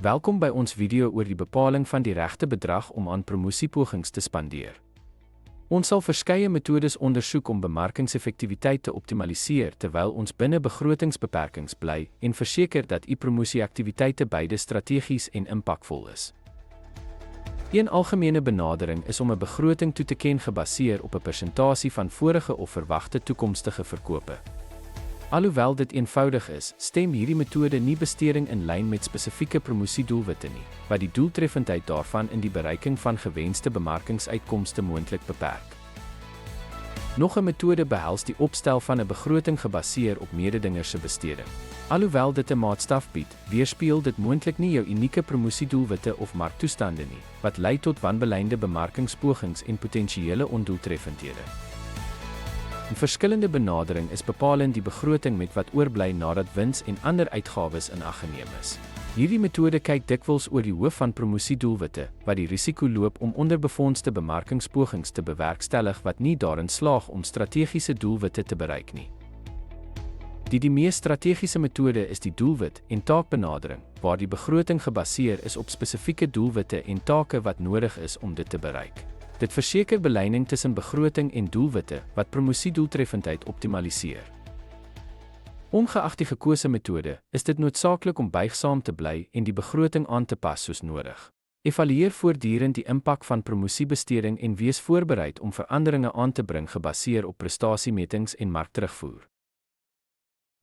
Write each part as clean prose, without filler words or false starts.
Welkom by ons video oor die bepaling van die regte bedrag om aan promosiepogings te spandeer. Ons sal verskeie metodes ondersoek om bemarkingseffektiwiteit te optimaliseer terwyl ons binne begrotingsbeperkings bly en verseker dat u promosieaktiwiteite beide strategies en impakvol is. Een algemene benadering is om 'n begroting toe te ken gebaseer op 'n persentasie van vorige of verwagte toekomstige verkope. Alhoewel dit eenvoudig is, stem hierdie metode nie besteding in lyn met spesifieke promosiedoelwitte nie, wat die doeltreffendheid daarvan in die bereiking van gewenste bemarkingsuitkomste moontlik beperk. Nog 'n metode behels die opstel van 'n begroting gebaseer op mededingers se besteding. Alhoewel dit 'n maatstaf bied, weerspieël dit moontlik nie jou unieke promosiedoelwitte of marktoestande nie, wat lei tot wanbeleide bemarkingspogings en potensiële ondoeltreffendhede. 'n Verskillende benadering is bepalend die begroting met wat oorbly nadat wins en ander uitgawes in ag geneem is. Hierdie metode kyk dikwels oor die hoof van promosiedoelwitte, wat die risiko loop om onderbefondste bemarkingspogings te bewerkstellig wat nie daarin slaag om strategiese doelwitte te bereik nie. Die mees strategiese metode is die doelwit en taakbenadering, waar die begroting gebaseer is op spesifieke doelwitte en take wat nodig is om dit te bereik. Dit verseker belyning tussen begroting en doelwitte wat promosiedoeltreffendheid optimaliseer. Ongeag die gekose metode, is dit noodsaaklik om buigsaam te bly en die begroting aan te pas soos nodig. Evalueer voortdurend die impak van promosiebesteding en wees voorbereid om veranderinge aan te bring gebaseer op prestasiemetings en markterugvoer.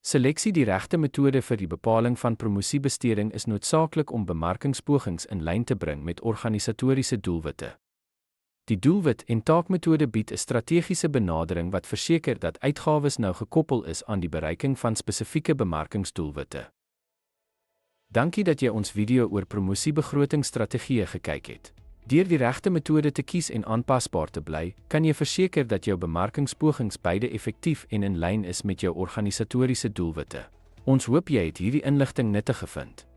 Seleksie die regte metode vir die bepaling van promosiebesteding is noodsaaklik om bemarkingspogings in lyn te bring met organisatoriese doelwitte. Die doelwit en taakmetode bied 'n strategiese benadering wat verseker dat uitgawes nou gekoppel is aan die bereiking van spesifieke bemarkingsdoelwitte. Dankie dat jy ons video oor promosiebegrotingsstrategieë gekyk het. Deur die regte metode te kies en aanpasbaar te bly, kan jy verseker dat jou bemarkingspogings beide effektief en in lyn is met jou organisatoriese doelwitte. Ons hoop jy het hierdie inligting nuttig gevind.